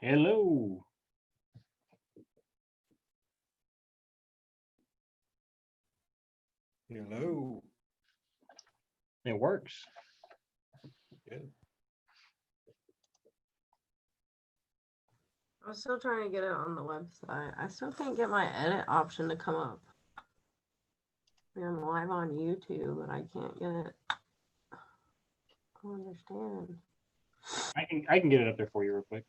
Hello. Hello. It works. Good. I'm still trying to get it on the website. I still can't get my edit option to come up. I'm live on YouTube, but I can't get it. I don't understand. I can get it up there for you real quick.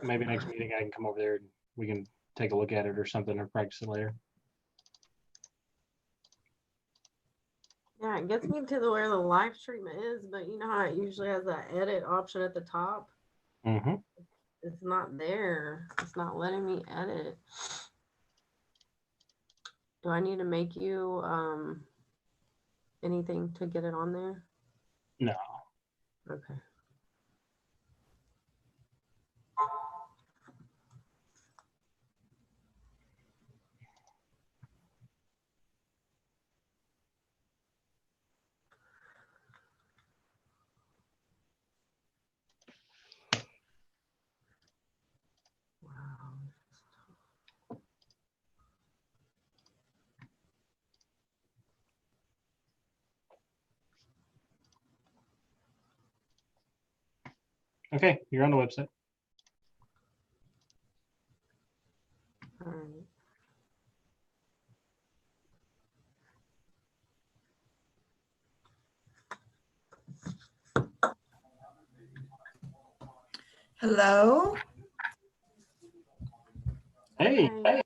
Maybe next meeting I can come over there and we can take a look at it or something or practice it later. Yeah, it gets me to where the live stream is, but you know how it usually has that edit option at the top? Mm-hmm. It's not there. It's not letting me edit. Do I need to make you anything to get it on there? No. Okay. Wow. Okay, you're on the website. All right. Hello. Hey. Hi.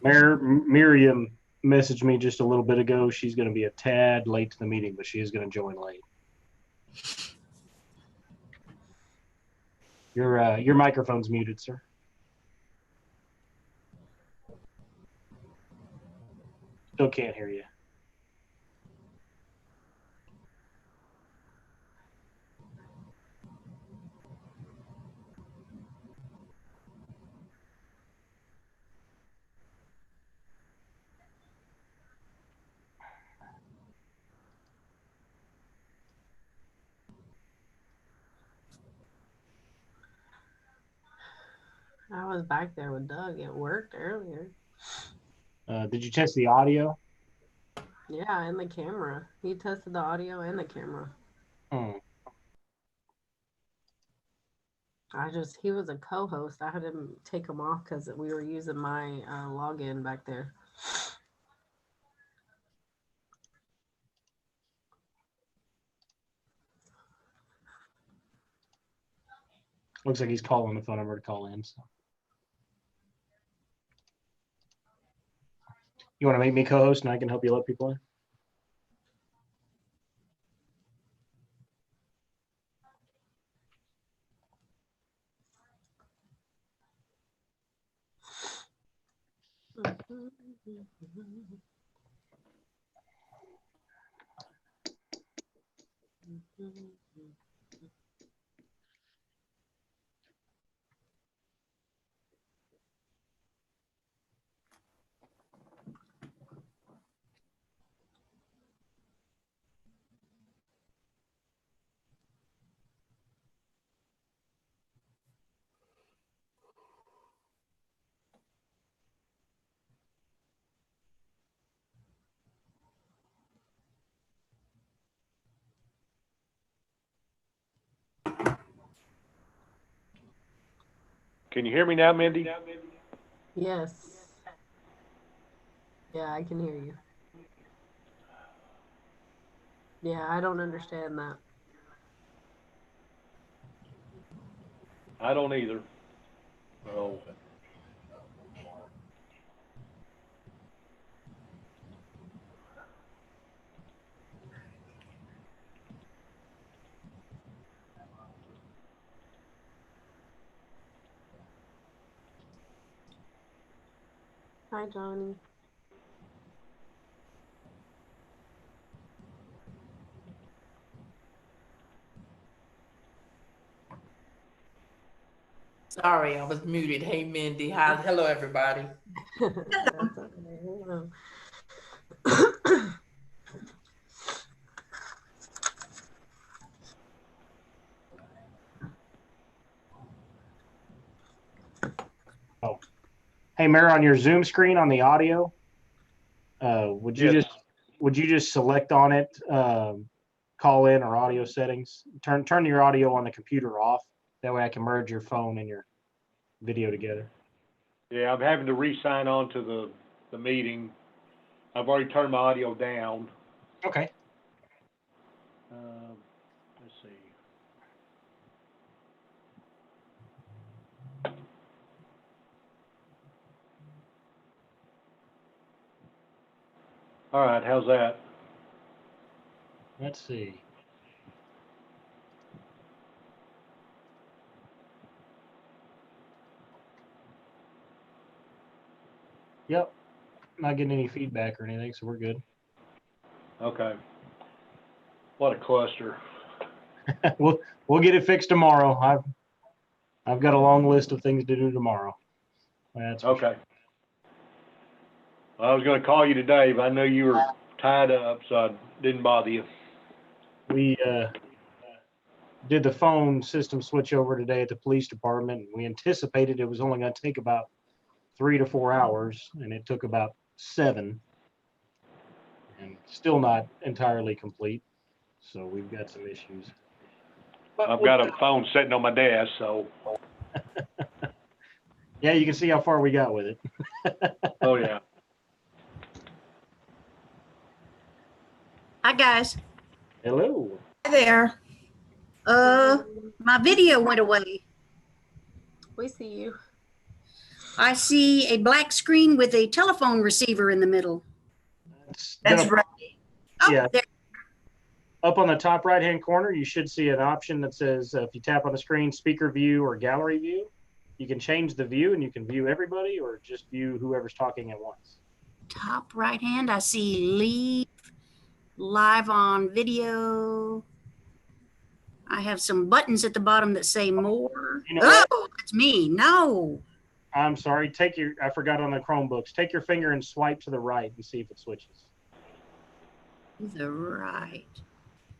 Miriam messaged me just a little bit ago. She's going to be a tad late to the meeting, but she is going to join late. Your microphone's muted, sir. Still can't hear you. I was back there with Doug. It worked earlier. Did you test the audio? Yeah, and the camera. He tested the audio and the camera. Hmm. He was a co-host. I had to take him off because we were using my login back there. Looks like he's calling the phone number to call in. So. You want to make me co-host and I can help you let people in? Can you hear me now, Mindy? Yes. Yeah, I can hear you. Yeah, I don't understand that. I don't either. Oh. Hi, Johnny. Sorry, I was muted. Hey, Mindy. Hi. Hello, everybody. That's okay. Hello. Oh, hey, Mayor, on your Zoom screen on the audio, would you Yes. just select on it, call in or audio settings? Turn your audio on the computer off. That way I can merge your phone and your video together. Yeah, I'm having to re-sign on to the meeting. I've already turned my audio down. Okay. Let's see. All right, how's that? Let's see. Yep. Not getting any feedback or anything, so we're good. Okay. What a cluster. We'll get it fixed tomorrow. I've got a long list of things to do tomorrow. That's for sure. Okay. Well, I was going to call you today, but I knew you were tied up, so I didn't bother you. We did the phone system switch over today at the police department. We anticipated it was only going to take about 3 to 4 hours, and it took about 7, and still not entirely complete. So we've got some issues. But I've got a phone sitting on my desk, so. Yeah, you can see how far we got with it. Oh, yeah. Hi, guys. Hello. Hi there. My video went away. We see you. I see a black screen with a telephone receiver in the middle. That's Gonna- right. Oh, Yeah. there. Up on the top right-hand corner, you should see an option that says, if you tap on the screen, speaker view or gallery view. You can change the view and you can view everybody or just view whoever's talking at once. Top right hand, I see leave, live on video. I have some buttons at the bottom that say more. You know what? Oh, that's me. No. I'm sorry. I forgot on the Chromebooks. Take your finger and swipe to the right and see if it switches. The right.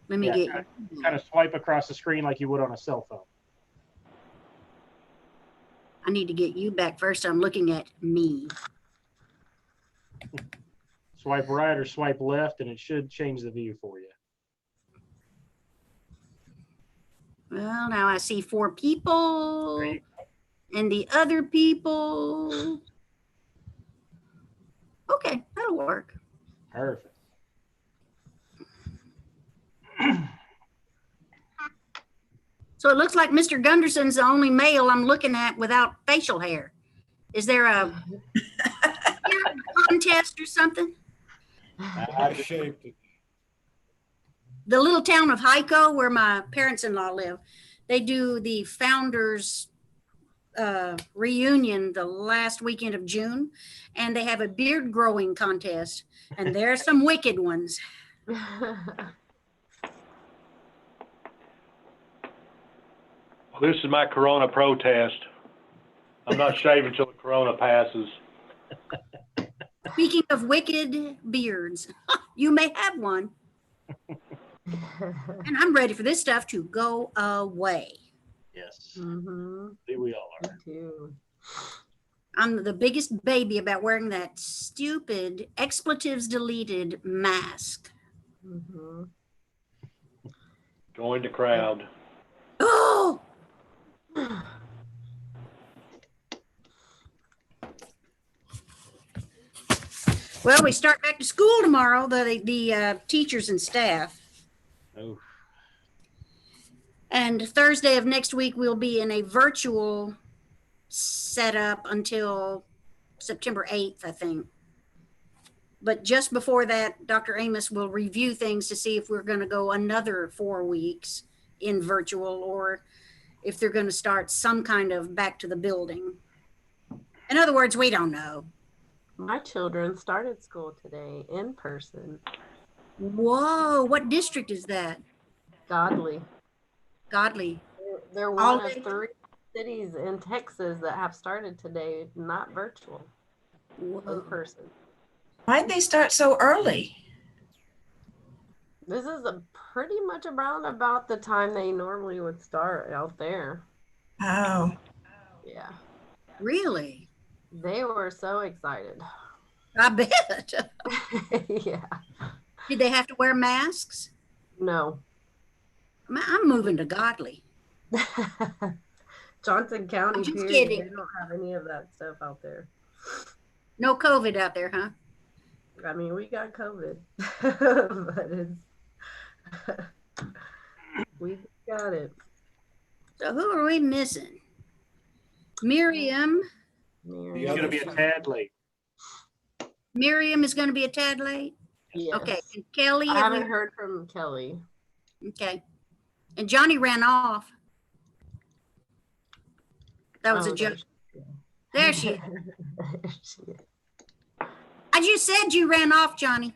Let me Yeah, get kind of swipe across the screen like you would on a cell phone. I need to get you back first. I'm looking at me. Swipe right or swipe left, and it should change the view for you. Well, now I see 4 people and the other people. Okay, that'll work. Perfect. So it looks like Mr. Gunderson's the only male I'm looking at without facial hair. Is there a contest or something? I shaped it. The little town of Heiko, where my parents-in-law live, they do the founders reunion the last weekend of June, and they have a beard growing contest, and there are some wicked ones. This is my Corona protest. I'm not shaving till the Corona passes. Speaking of wicked beards, you may have one, and I'm ready for this stuff to go away. Yes. Mm-hmm. We all Me are. too. I'm the biggest baby about wearing that stupid expletives deleted mask. Mm-hmm. Join the crowd. Oh, Well, we start back to school tomorrow, the teachers and staff. Oh, And Thursday of next week, we'll be in a virtual setup until September 8th, I think. But just before that, Dr. Amos will review things to see if we're going to go another 4 weeks in virtual or if they're going to start some kind of back to the building. In other words, we don't know. My children started school today in person. Whoa, what district is that? Godly. Godly. They're All one day? of 3 cities in Texas that have started today, not virtual, in Whoa. person. Why'd they start so early? This is pretty much around about the time they normally would start out there. Oh, Yeah. Really? They were so excited. I bet. Yeah. Did they have to wear masks? No. I'm moving to Godly. Johnson County, I'm just period. kidding. They don't have any of that stuff out there. No COVID out there, huh? I mean, we got COVID, but we got it. So who are we missing? Miriam. he's gonna be a tad late. Miriam is going to be a tad late. Yes. Okay. And Kelly. I have haven't we- heard from Kelly. Okay. And Johnny ran off. That was Oh, a joke. there There she is. There she is. I just said you ran off, Johnny.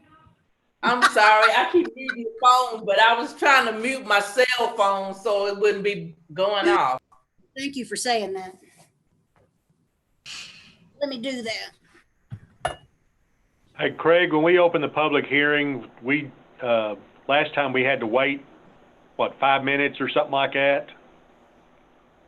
I'm sorry, I keep muting the phone, but I was trying to mute my cell phone so it wouldn't be going off. Thank you for saying that. Let me do that. Hey, Craig, when we opened the public hearing, we, last time we had to wait, what, 5 minutes or something like that?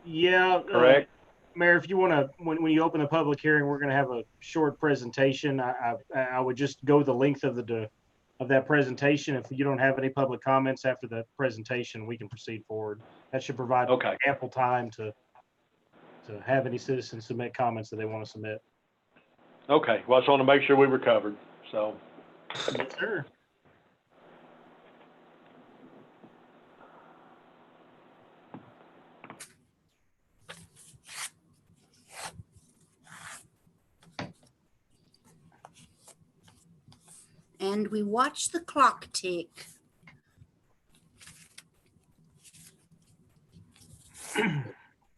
Yeah. Correct? Mayor, if you want to, when you open the public hearing, we're going to have a short presentation. I would just go the length of that presentation. If you don't have any public comments after the presentation, we can proceed forward. That should provide Okay. ample time to have any citizens submit comments that they want to submit. Okay, well, I just want to make sure we were covered, so. Yes, sir. And we watch the clock tick.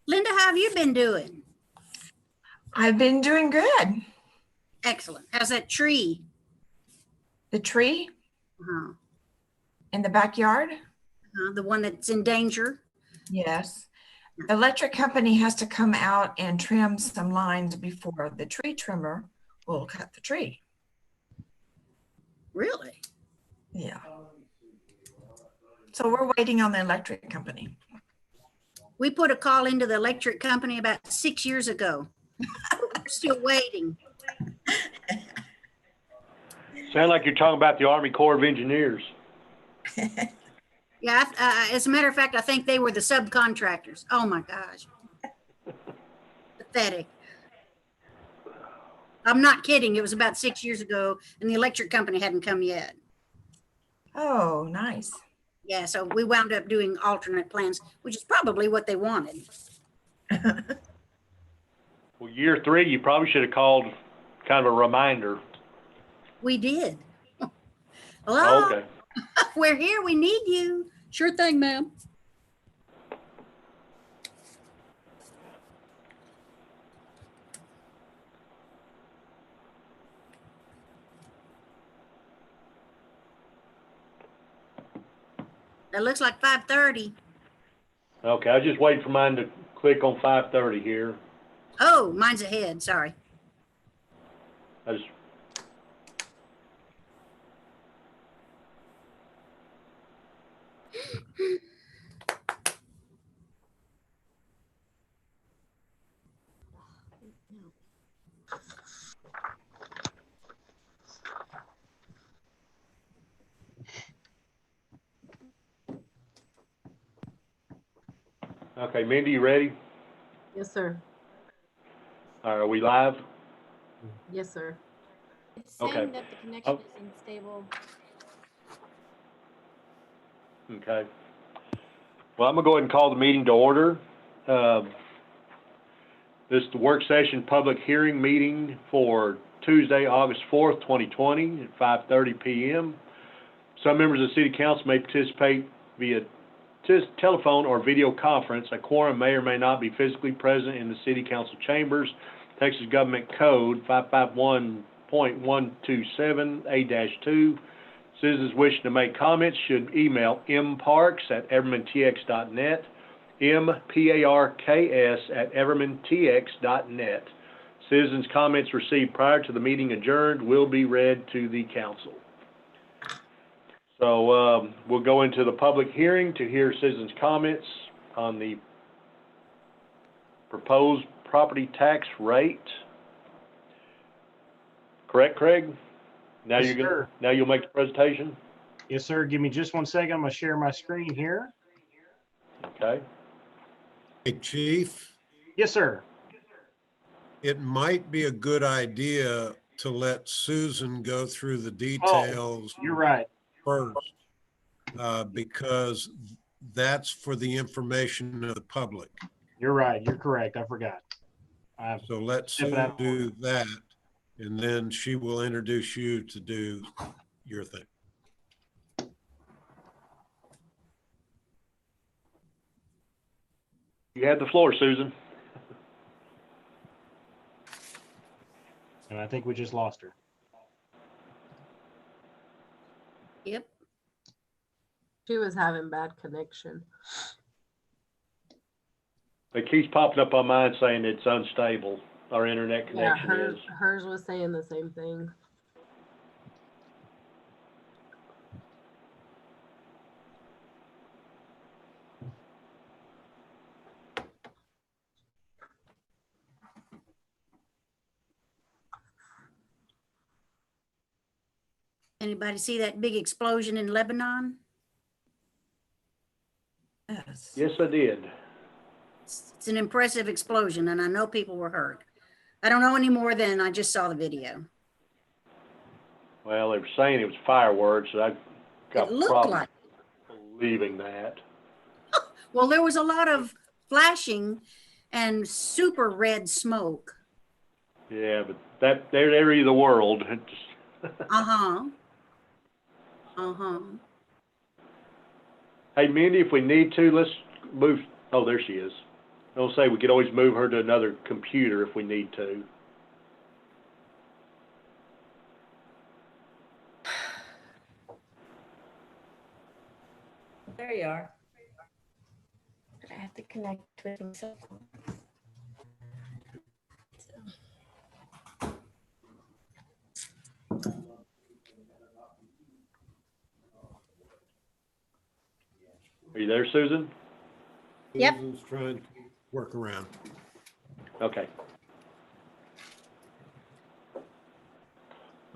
Linda, how have you been doing? I've been doing good. Excellent. How's that tree? The tree Uh-huh. in the backyard? The one that's in danger? Yes. The electric company has to come out and trim some lines before the tree trimmer will cut the tree. Really? Yeah. So we're waiting on the electric company. We put a call into the electric company about 6 years ago. We're still waiting. Sound like you're talking about the Army Corps of Engineers. Yeah, as a matter of fact, I think they were the subcontractors. Oh my gosh. Pathetic. I'm not kidding. It was about 6 years ago and the electric company hadn't come yet. Oh, nice. Yeah, so we wound up doing alternate plans, which is probably what they wanted. Well, year 3, you probably should have called kind of a reminder. We did. Oh, Hello, okay. we're here. We need you. Sure thing, ma'am. That looks like 5:30. Okay, I was just waiting for mine to click on 5:30 here. Oh, mine's ahead. Sorry. I just, okay, Mindy, you ready? Yes, sir. Are we live? Yes, sir. It's saying Okay. that the connection is unstable. Okay. Well, I'm gonna go ahead and call the meeting to order. This is the work session public hearing meeting for Tuesday, August 4th, 2020 at 5:30 PM. Some members of the city council may participate via telephone or video conference. A quorum may or may not be physically present in the city council chambers. Texas Government Code 551.127A-2. Citizens wishing to make comments should email mparks@evermantx.net, mparks@evermantx.net. Citizens' comments received prior to the meeting adjourned will be read to the council. So we'll go into the public hearing to hear citizens' comments on the proposed property tax rate. Correct, Craig? Now Yes, sir. now you'll make the presentation? Yes, sir. Give me just one second. I'm gonna share my screen here. Okay. Hey, Chief, Yes, sir. it might be a good idea to let Susan go through the details You're right. first, because that's for the information of the public. You're right. You're correct. I forgot. So let Stepping Sue out. do that, and then she will introduce you to do your thing. You have the floor, Susan. And I think we just lost her. Yep. She was having bad connection. It keeps popping up on mine saying it's unstable. Our internet Yeah, connection is. hers was saying the same thing. Anybody see that big explosion in Lebanon? Yes. Yes, I did. It's an impressive explosion, and I know people were hurt. I don't know any more than I just saw the video. Well, they were saying it was fireworks, and I got It looked problems like. believing that. Well, there was a lot of flashing and super red smoke. Yeah, but that area of the world, it just Uh-huh. Uh-huh. Hey, Mindy, if we need to, let's move. Oh, there she is. I'll say we could always move her to another computer if we need to. There you are. But I have to connect with my cell phone. Are you there, Susan? Yep. Susan's trying to work around. Okay.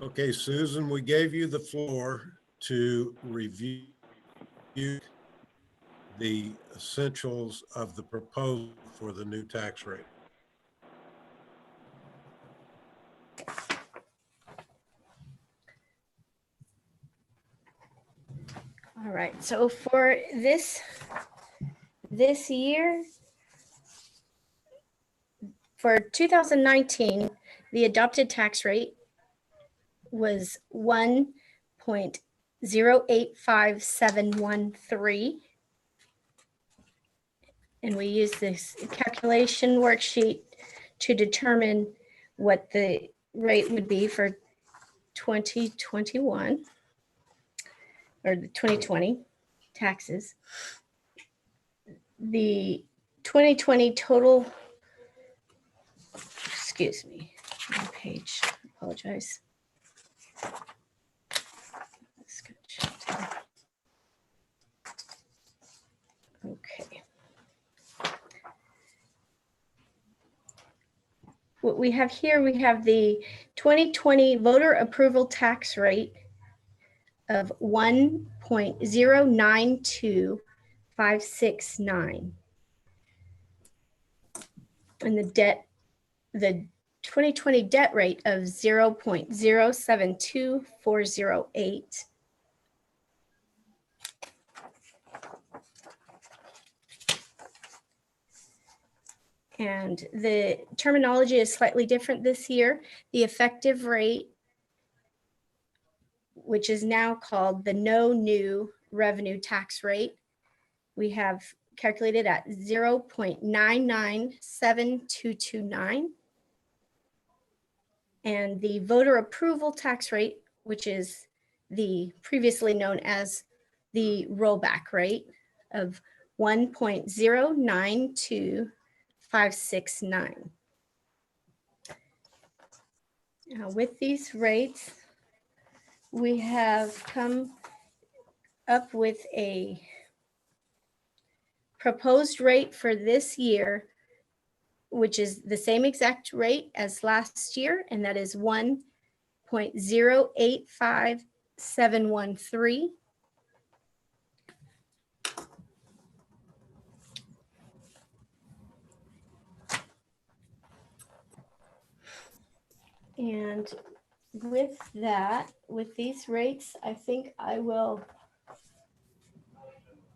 Okay, Susan, we gave you the floor to review the essentials of the proposal for the new tax rate. All right. So for this year, for 2019, the adopted tax rate was 1.085713. And we use this calculation worksheet to determine what the rate would be for 2021 or the 2020 taxes. The 2020 total, excuse me, wrong page, apologize. Let's go check that. Okay. What we have here, we have the 2020 voter approval tax rate of 1.092569. And the 2020 debt rate of 0.072408. And the terminology is slightly different this year. The effective rate, which is now called the no new revenue tax rate, we have calculated at 0.997229. And the voter approval tax rate, which is the previously known as the rollback rate of 1.092569. Now, with these rates, we have come up with a proposed rate for this year, which is the same exact rate as last year, and that is 1.085713. And with that, with these rates, I think I will,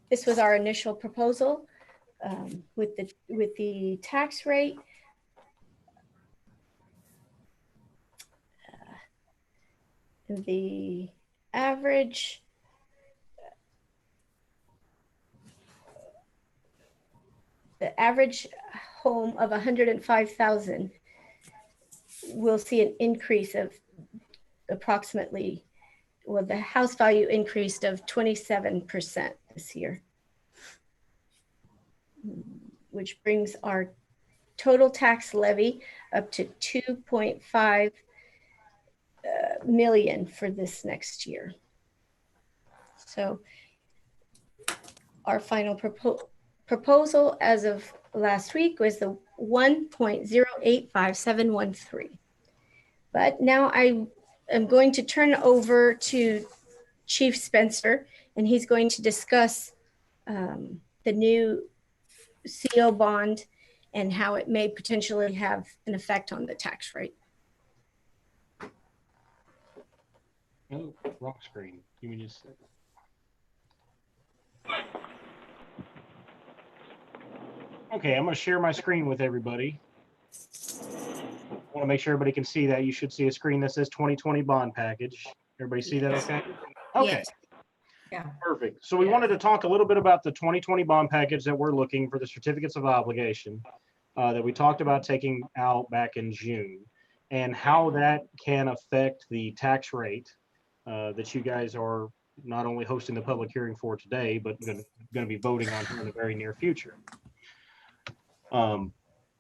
this was our initial proposal with the tax rate. The average home of 105,000 will see an increase of approximately, well, the house value increased of 27% this year, which brings our total tax levy up to 2.5 million for this next year. So our final proposal as of last week was the 1.085713. But now I am going to turn over to Chief Spencer, and he's going to discuss the new CO bond and how it may potentially have an effect on the tax rate. Oh, wrong screen. Give me just a second. Okay, I'm going to share my screen with everybody. I want to make sure everybody can see that. You should see a screen that says 2020 bond package. Everybody see that okay? Okay. Yes. Yeah. Perfect. So we wanted to talk a little bit about the 2020 bond package that we're looking for, the certificates of obligation that we talked about taking out back in June, and how that can affect the tax rate that you guys are not only hosting the public hearing for today, but going to be voting on here in the very near future.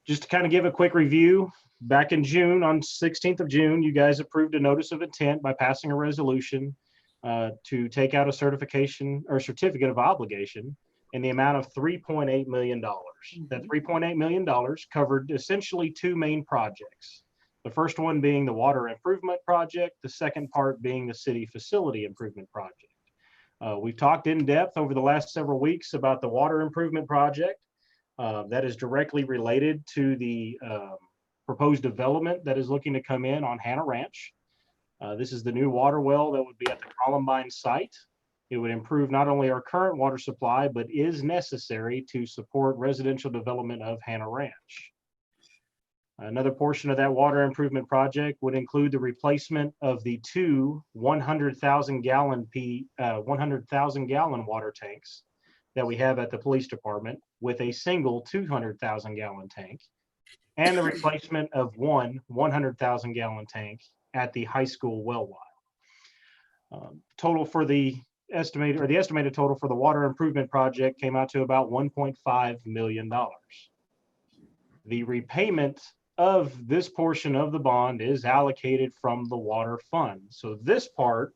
Just to kind of give a quick review, back in June, on 16th of June, you guys approved a notice of intent by passing a resolution to take out a certification or certificate of obligation in the amount of $3.8 million. That $3.8 million covered essentially two main projects. The first one being the water improvement project, the second part being the city facility improvement project. We've talked in depth over the last several weeks about the water improvement project. That is directly related to the proposed development that is looking to come in on Hannah Ranch. This is the new water well that would be at the Columbine site. It would improve not only our current water supply, but is necessary to support residential development of Hannah Ranch. Another portion of that water improvement project would include the replacement of the two 100,000 gallon water tanks that we have at the police department with a single 200,000 gallon tank, and the replacement of one 100,000 gallon tank at the high school well lot. Total for the estimated total for the water improvement project came out to about $1.5 million. The repayment of this portion of the bond is allocated from the water fund. So this part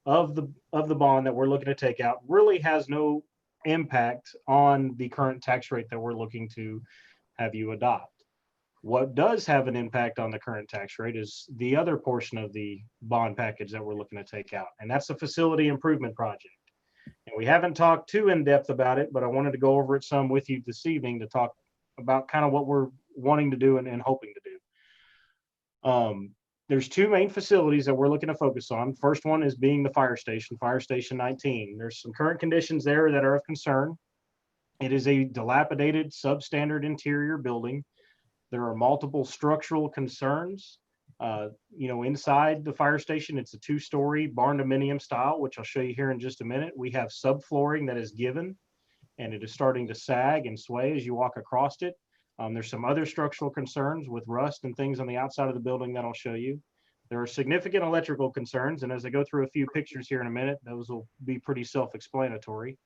of the bond that we're looking to take out really has no impact on the current tax rate that we're looking to have you adopt. What does have an impact on the current tax rate is the other portion of the bond package that we're looking to take out, and that's the facility improvement project. And we haven't talked too in depth about it, but I wanted to go over it some with you this evening to talk about kind of what we're wanting to do and hoping to do. There's two main facilities that we're looking to focus on. First one is being the fire station 19. There's some current conditions there that are of concern. It is a dilapidated, substandard interior building. There are multiple structural concerns. Inside the fire station, it's a 2-story barn dominium style, which I'll show you here in just a minute. We have subflooring that is given, and it is starting to sag and sway as you walk across it. There's some other structural concerns with rust and things on the outside of the building that I'll show you. There are significant electrical concerns, and as I go through a few pictures here in a minute, those will be pretty self-explanatory.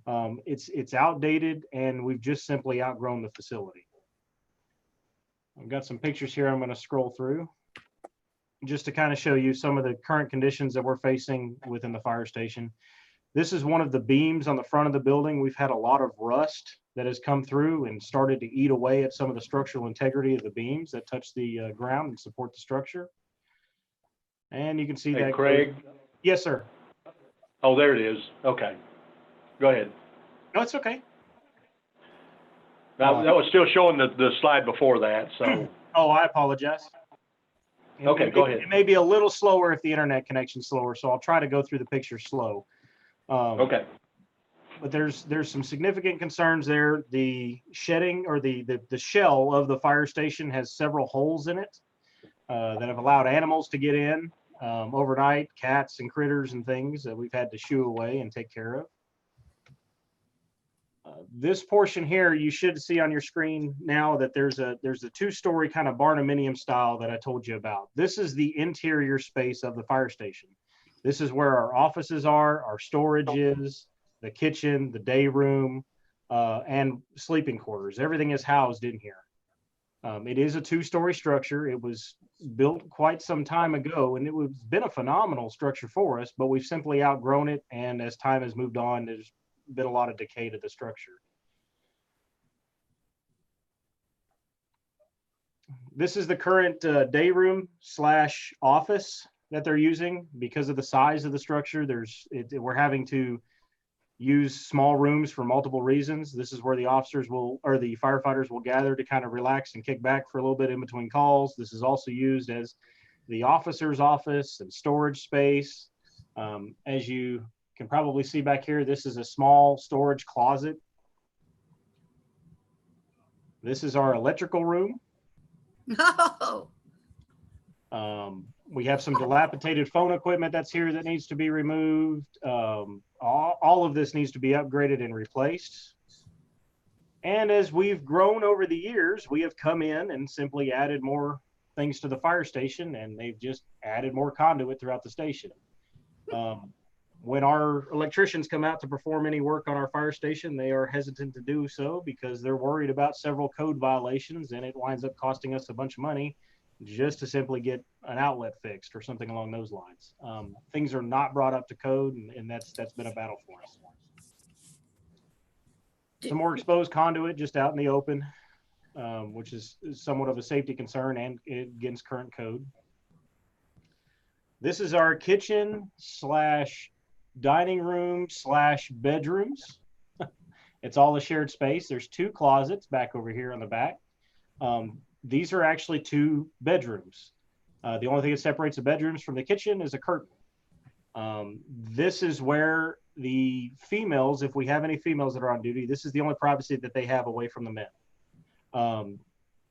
It's outdated, and we've just simply outgrown the facility. I've got some pictures here I'm going to scroll through just to kind of show you some of the current conditions that we're facing within the fire station. This is one of the beams on the front of the building. We've had a lot of rust that has come through and started to eat away at some of the structural integrity of the beams that touch the ground and support the structure. And you can see that. Craig? Yes, sir. Oh, there it is. Okay. Go ahead. No, it's okay. That was still showing the slide before that, so. Oh, I apologize. Okay, go ahead. It may be a little slower if the internet connection's slower, so I'll try to go through the picture slow. Okay. But there's some significant concerns there. The shedding or the shell of the fire station has several holes in it that have allowed animals to get in overnight, cats and critters and things that we've had to shoo away and take care of. This portion here, you should see on your screen now that there's a 2-story kind of barnuminium style that I told you about. This is the interior space of the fire station. This is where our offices are, our storage is, the kitchen, the day room, and sleeping quarters. Everything is housed in here. It is a 2-story structure. It was built quite some time ago, and it was been a phenomenal structure for us, but we've simply outgrown it. And as time has moved on, there's been a lot of decay to the structure. This is the current day room / office that they're using. Because of the size of the structure, we're having to use small rooms for multiple reasons. This is where the the firefighters will gather to kind of relax and kick back for a little bit in between calls. This is also used as the officer's office and storage space. As you can probably see back here, this is a small storage closet. This is our electrical room. No. We have some dilapidated phone equipment that's here that needs to be removed. All of this needs to be upgraded and replaced. And as we've grown over the years, we have come in and simply added more things to the fire station, and they've just added more conduit throughout the station. When our electricians come out to perform any work on our fire station, they are hesitant to do so because they're worried about several code violations, and it winds up costing us a bunch of money just to simply get an outlet fixed or something along those lines. Things are not brought up to code, and that's been a battle for us. Some more exposed conduit just out in the open, which is somewhat of a safety concern and against current code. This is our kitchen / dining room / bedrooms. It's all a shared space. There's 2 closets back over here on the back. These are actually 2 bedrooms. The only thing that separates the bedrooms from the kitchen is a curtain. This is where the females, if we have any females that are on duty, this is the only privacy that they have away from the men.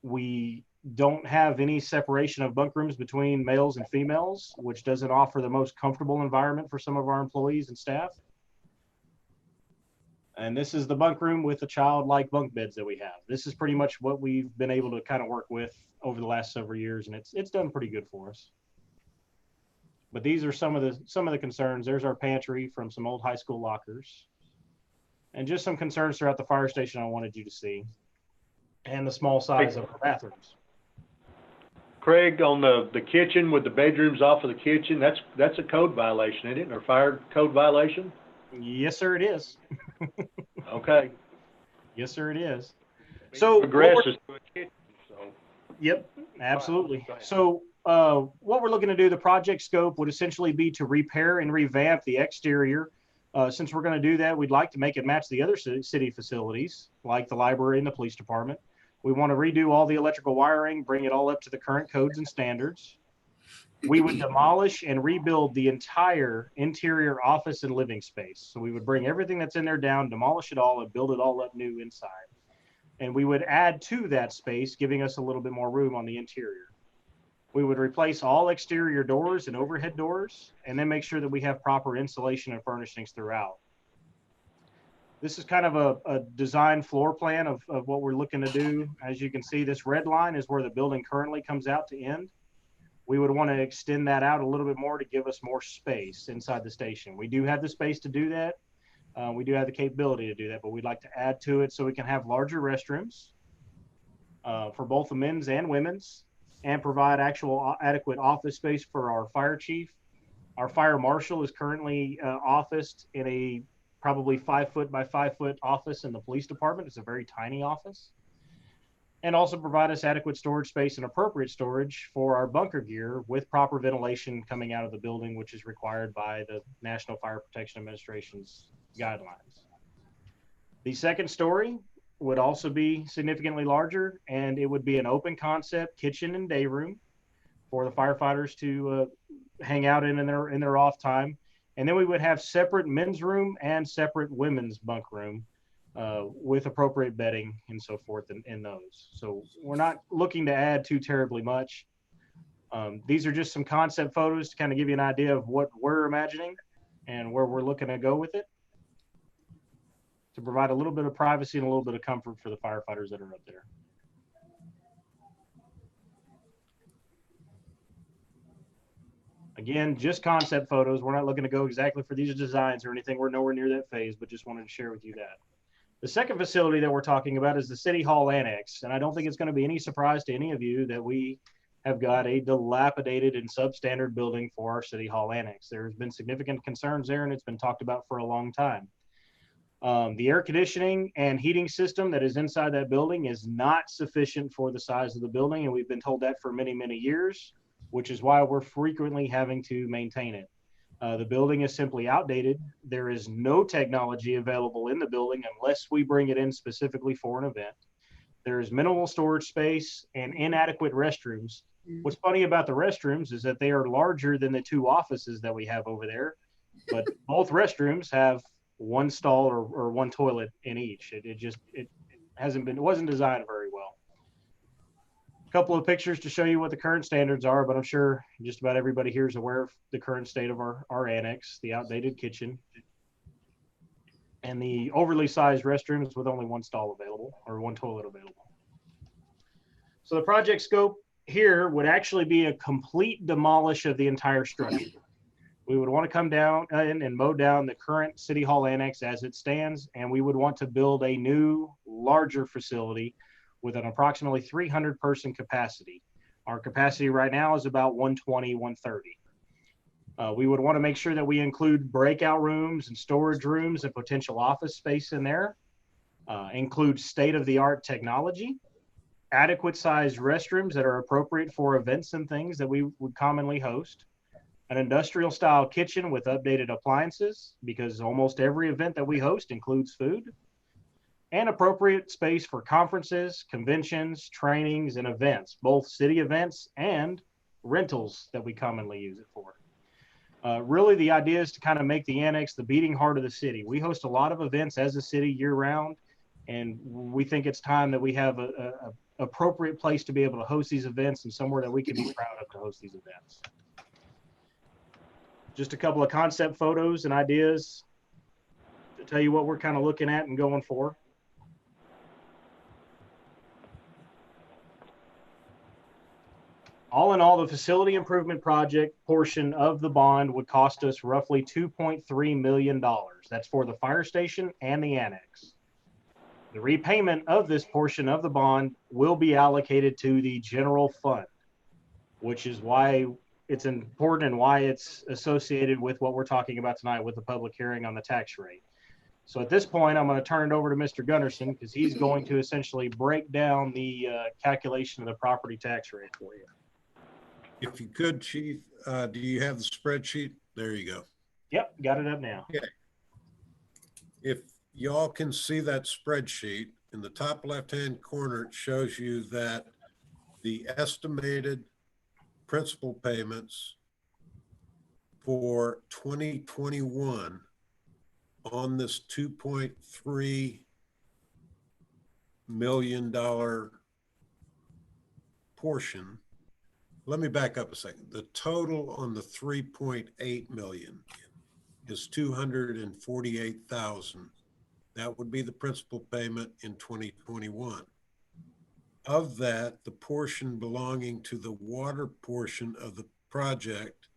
We don't have any separation of bunk rooms between males and females, which doesn't offer the most comfortable environment for some of our employees and staff. And this is the bunk room with the childlike bunk beds that we have. This is pretty much what we've been able to kind of work with over the last several years, and it's done pretty good for us. But these are some of the concerns. There's our pantry from some old high school lockers, and just some concerns throughout the fire station I wanted you to see, and the small size of our bathrooms. Craig, on the kitchen with the bedrooms off of the kitchen, that's a code violation, isn't it? Or fire code violation? Yes, sir, it is. Okay. Yes, sir, it is. So Progresses to a kitchen, so. Yep, absolutely. So what we're looking to do, the project scope would essentially be to repair and revamp the exterior. Since we're going to do that, we'd like to make it match the other city facilities, like the library and the police department. We want to redo all the electrical wiring, bring it all up to the current codes and standards. We would demolish and rebuild the entire interior office and living space. So we would bring everything that's in there down, demolish it all, and build it all up new inside. And we would add to that space, giving us a little bit more room on the interior. We would replace all exterior doors and overhead doors, and then make sure that we have proper insulation and furnishings throughout. This is kind of a design floor plan of what we're looking to do. As you can see, this red line is where the building currently comes out to end. We would want to extend that out a little bit more to give us more space inside the station. We do have the space to do that. We do have the capability to do that, but we'd like to add to it so we can have larger restrooms for both the men's and women's, and provide actual adequate office space for our fire chief. Our fire marshal is currently officed in a probably 5-foot by 5-foot office in the police department. It's a very tiny office. And also provide us adequate storage space and appropriate storage for our bunker gear with proper ventilation coming out of the building, which is required by the National Fire Protection Administration's guidelines. The second story would also be significantly larger, and it would be an open concept kitchen and day room for the firefighters to hang out in their off time. And then we would have separate men's room and separate women's bunk room with appropriate bedding and so forth in those. So we're not looking to add too terribly much. These are just some concept photos to kind of give you an idea of what we're imagining and where we're looking to go with it, to provide a little bit of privacy and a little bit of comfort for the firefighters that are up there. Again, just concept photos. We're not looking to go exactly for these designs or anything. We're nowhere near that phase, but just wanted to share with you that. The second facility that we're talking about is the City Hall Annex. And I don't think it's going to be any surprise to any of you that we have got a dilapidated and substandard building for our City Hall Annex. There's been significant concerns there, and it's been talked about for a long time. The air conditioning and heating system that is inside that building is not sufficient for the size of the building, and we've been told that for many, many years, which is why we're frequently having to maintain it. The building is simply outdated. There is no technology available in the building unless we bring it in specifically for an event. There is minimal storage space and inadequate restrooms. What's funny about the restrooms is that they are larger than the 2 offices that we have over there, but both restrooms have one stall or one toilet in each. It wasn't designed very well. A couple of pictures to show you what the current standards are, but I'm sure just about everybody here is aware of the current state of our annex, the outdated kitchen, and the overly sized restrooms with only one stall available or one toilet available. So the project scope here would actually be a complete demolish of the entire structure. We would want to come down and mow down the current City Hall Annex as it stands, and we would want to build a new, larger facility with an approximately 300 person capacity. Our capacity right now is about 120, 130. We would want to make sure that we include breakout rooms and storage rooms and potential office space in there, include state-of-the-art technology, adequate sized restrooms that are appropriate for events and things that we would commonly host, an industrial style kitchen with updated appliances, because almost every event that we host includes food, and appropriate space for conferences, conventions, trainings, and events, both city events and rentals that we commonly use it for. Really, the idea is to kind of make the annex the beating heart of the city. We host a lot of events as a city year round, and we think it's time that we have a appropriate place to be able to host these events and somewhere that we can be proud of to host these events. Just a couple of concept photos and ideas to tell you what we're kind of looking at and going for. All in all, the facility improvement project portion of the bond would cost us roughly $2.3 million. That's for the fire station and the annex. The repayment of this portion of the bond will be allocated to the general fund, which is why it's important and why it's associated with what we're talking about tonight with the public hearing on the tax rate. So at this point, I'm going to turn it over to Mr. Gunnarsson because he's going to essentially break down the calculation of the property tax rate for you. If you could, Chief, do you have the spreadsheet? There you go. Yep, got it up now. Okay. If y'all can see that spreadsheet, in the top left-hand corner, it shows you that the estimated principal payments for 2021 on this $2.3 million portion. Let me back up a second. The total on the 3.8 million is 248,000. That would be the principal payment in 2021. Of that, the portion belonging to the water portion of the project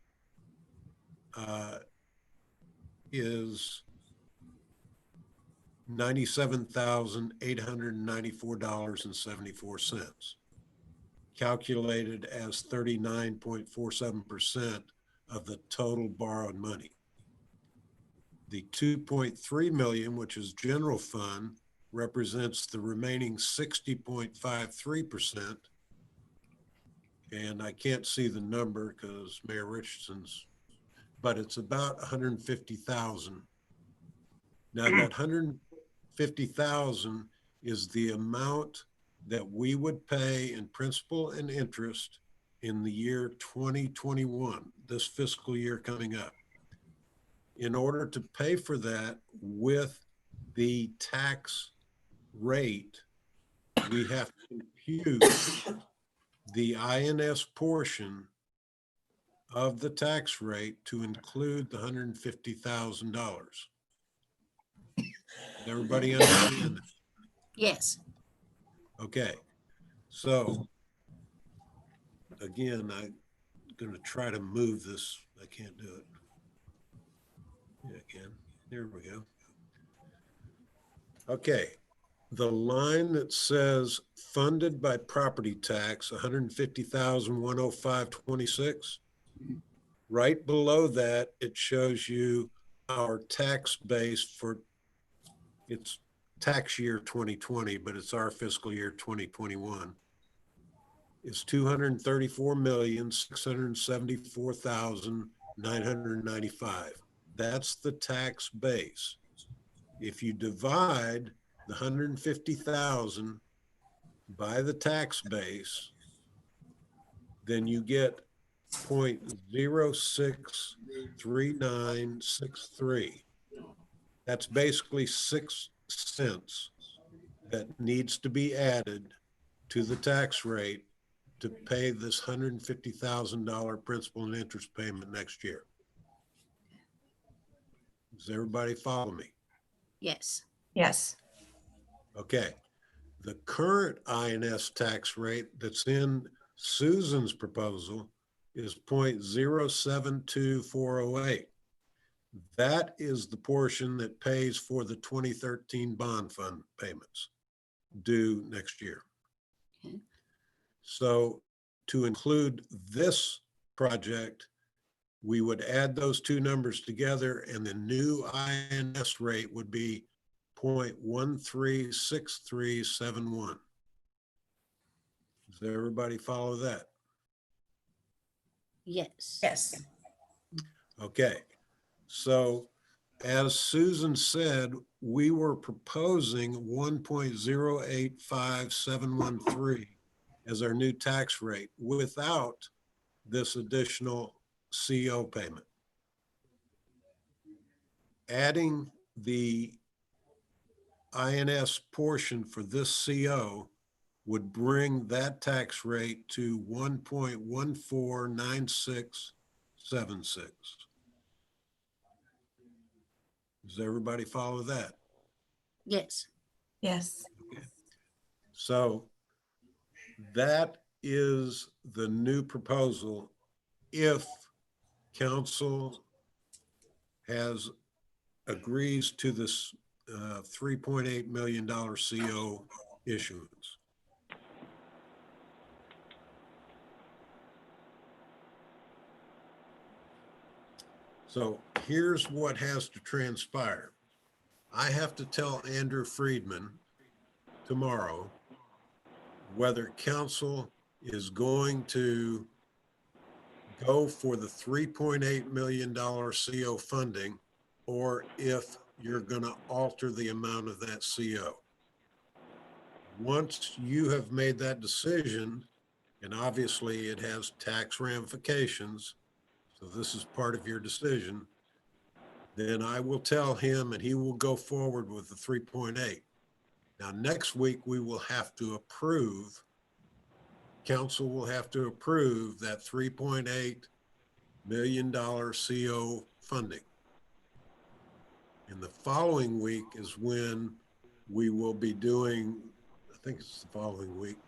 is $97,894.74, calculated as 39.47% of the total borrowed money. The 2.3 million, which is general fund, represents the remaining 60.53%. And I can't see the number because Mayor Richardson's, but it's about 150,000. Now that 150,000 is the amount that we would pay in principal and interest in the year 2021, this fiscal year coming up. In order to pay for that with the tax rate, we have to compute the INS portion of the tax rate to include the $150,000. Everybody understand that? Yes. Okay. So again, I'm going to try to move this. I can't do it. Yeah, I can. There we go. Okay. The line that says funded by property tax, 150,105.26. Right below that, it shows you our tax base for its tax year 2020, but it's our fiscal year 2021. Is 234,674,995. That's the tax base. If you divide the 150,000 by the tax base, then you get 0.063963. That's basically 6 cents that needs to be added to the tax rate to pay this $150,000 principal and interest payment next year. Does everybody follow me? Yes. Yes. Okay. The current INS tax rate that's in Susan's proposal is 0.072408. That is the portion that pays for the 2013 bond fund payments due next year. Okay. So to include this project, we would add those two numbers together and the new INS rate would be 0.136371. Does everybody follow that? Yes. Yes. Okay. So as Susan said, we were proposing 1.085713 as our new tax rate without this additional CO payment. Adding the INS portion for this CO would bring that tax rate to 1.149676. Does everybody follow that? Yes. Yes. Okay. So that is the new proposal if council agrees to this $3.8 million CO issuance. So here's what has to transpire. I have to tell Andrew Friedman tomorrow whether council is going to go for the $3.8 million CO funding or if you're going to alter the amount of that CO. once you have made that decision, and obviously it has tax ramifications, so this is part of your decision, then I will tell him and he will go forward with the 3.8. Now, next week, we will have to approve, council will have to approve that $3.8 million CO funding. And the following week is when we will be doing, I think it's the following week,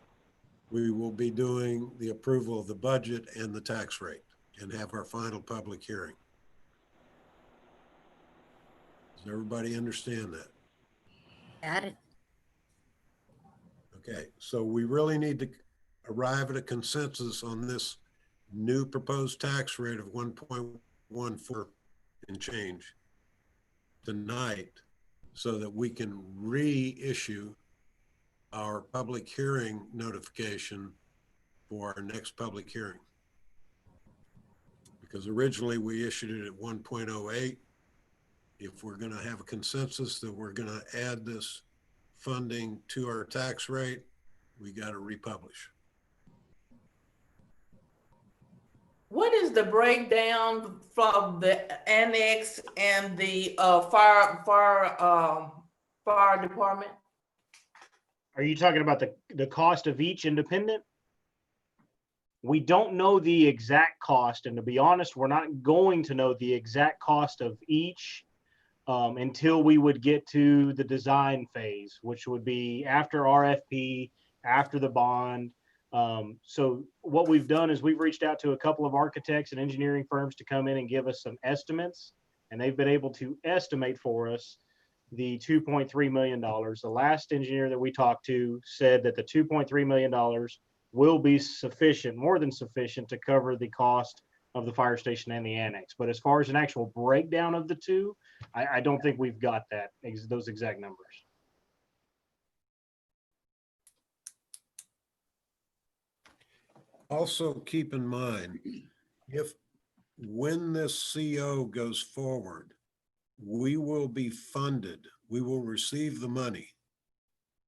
we will be doing the approval of the budget and the tax rate and have our final public hearing. Does everybody understand that? Got it. Okay, so we really need to arrive at a consensus on this new proposed tax rate of 1.14 and change tonight so that we can reissue our public hearing notification for our next public hearing. Because originally we issued it at 1.08. If we're going to have a consensus that we're going to add this funding to our tax rate, we got to republish. What is the breakdown from the annex and the fire department? Are you talking about the cost of each independent? We don't know the exact cost, and to be honest, we're not going to know the exact cost of each until we would get to the design phase, which would be after RFP, after the bond. So what we've done is we've reached out to a couple of architects and engineering firms to come in and give us some estimates, and they've been able to estimate for us the $2.3 million. The last engineer that we talked to said that the $2.3 million will be sufficient, more than sufficient, to cover the cost of the fire station and the annex. But as far as an actual breakdown of the two, I don't think we've got that, those exact numbers. Also keep in mind, when this CO goes forward, we will be funded, we will receive the money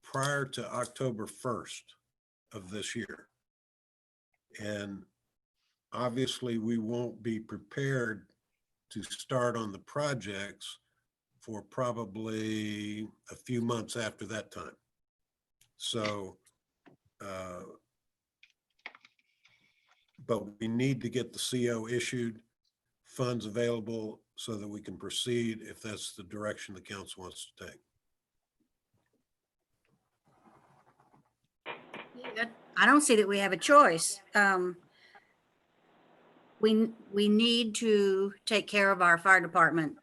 prior to October 1st of this year. And obviously we won't be prepared to start on the projects for probably a few months after that time. So, but we need to get the CO issued, funds available so that we can proceed if that's the direction the council wants to take. I don't see that we have a choice. We need to take care of our fire department,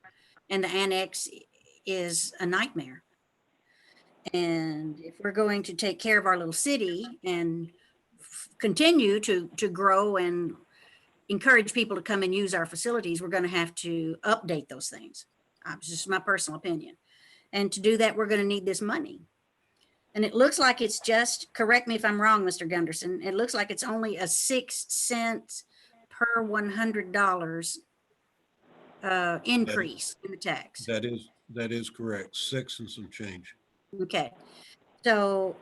and the annex is a nightmare. And if we're going to take care of our little city and continue to grow and encourage people to come and use our facilities, we're going to have to update those things. It's just my personal opinion. And to do that, we're going to need this money. And it looks like it's just, correct me if I'm wrong, Mr. Gunderson, it looks like it's only a 6 cents per $100 increase in the tax. That is correct. 6 and some change. Okay. So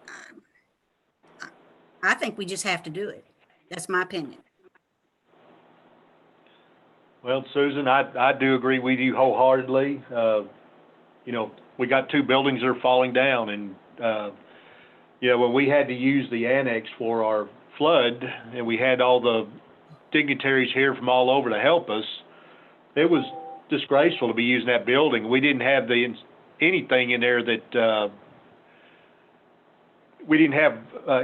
I think we just have to do it. That's my opinion. Well, Susan, I do agree with you wholeheartedly. You know, we got 2 buildings that are falling down, and you know, when we had to use the annex for our flood, and we had all the dignitaries here from all over to help us, it was disgraceful to be using that building. We didn't have anything in there that we didn't have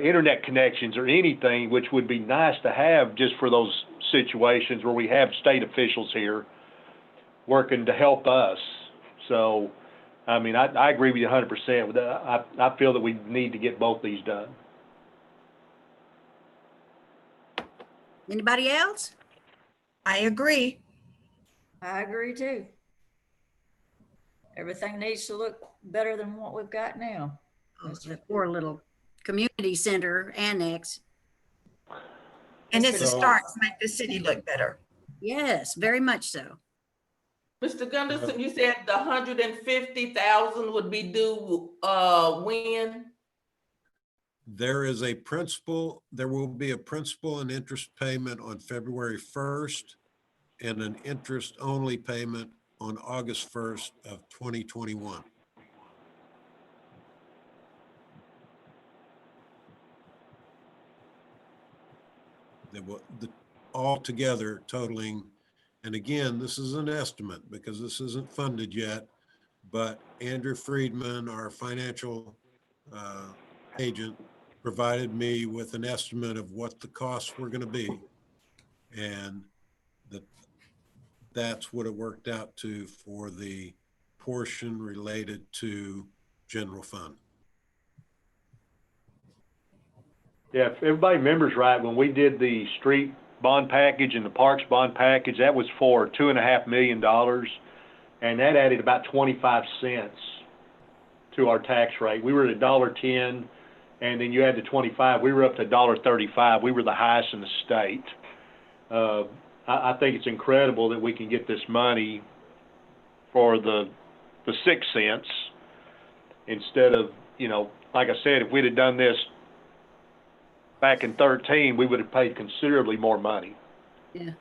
internet connections or anything, which would be nice to have just for those situations where we have state officials here working to help us. So, I mean, I agree with you 100%. I feel that we need to get both these done. Anybody else? I agree. I agree too. Everything needs to look better than what we've got now. It's a poor little community center annex. And it's a So- start to make the city look better. Yes, very much so. Mr. Gunderson, you said the 150,000 would be due when? There is a principal, there will be a principal and interest payment on February 1st and an interest-only payment on August 1st of 2021. That will, all together totaling, and again, this is an estimate because this isn't funded yet, but Andrew Friedman, our financial agent, provided me with an estimate of what the costs were going to be. And that's what it worked out to for the portion related to general fund. Yeah, if everybody remembers right, when we did the street bond package and the parks bond package, that was for $2.5 million. And that added about 25 cents to our tax rate. We were at $1.10, and then you add the 25, we were up to $1.35. We were the highest in the state. I think it's incredible that we can get this money for the 6 cents instead of, you know, like I said, if we'd have done this back in 13, we would have paid considerably more money. Yeah.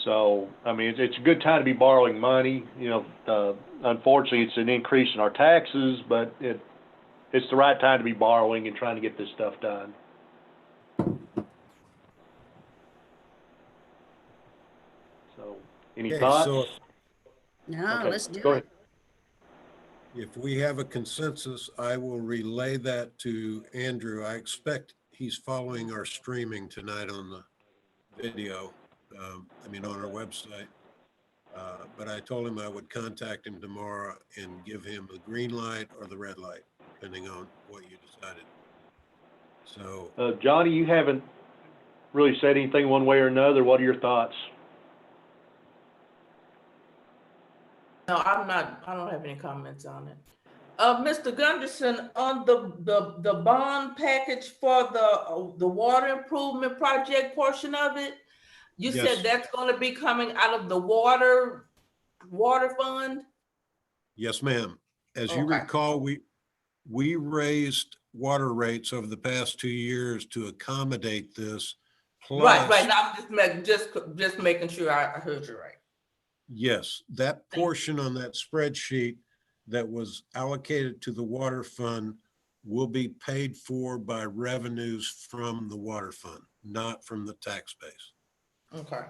So, I mean, it's a good time to be borrowing money. You know, unfortunately, it's an increase in our taxes, but it's the right time to be borrowing and trying to get this stuff done. So, any Okay, thoughts? so No, Okay, let's do go it. ahead. if we have a consensus, I will relay that to Andrew. I expect he's following our streaming tonight on the video, on our website. But I told him I would contact him tomorrow and give him the green light or the red light, depending on what you decided. So, Johnny, you haven't really said anything one way or another. What are your thoughts? No, I don't have any comments on it. Mr. Gunderson, on the bond package for the water improvement project portion of it, you Yes. said that's gonna be coming out of the water fund? yes, ma'am. As you Okay. recall, we raised water rates over the past 2 years to accommodate this. Right. Plus, Now I'm just making sure I heard you right. yes, that portion on that spreadsheet that was allocated to the water fund will be paid for by revenues from the water fund, not from the tax base. Okay.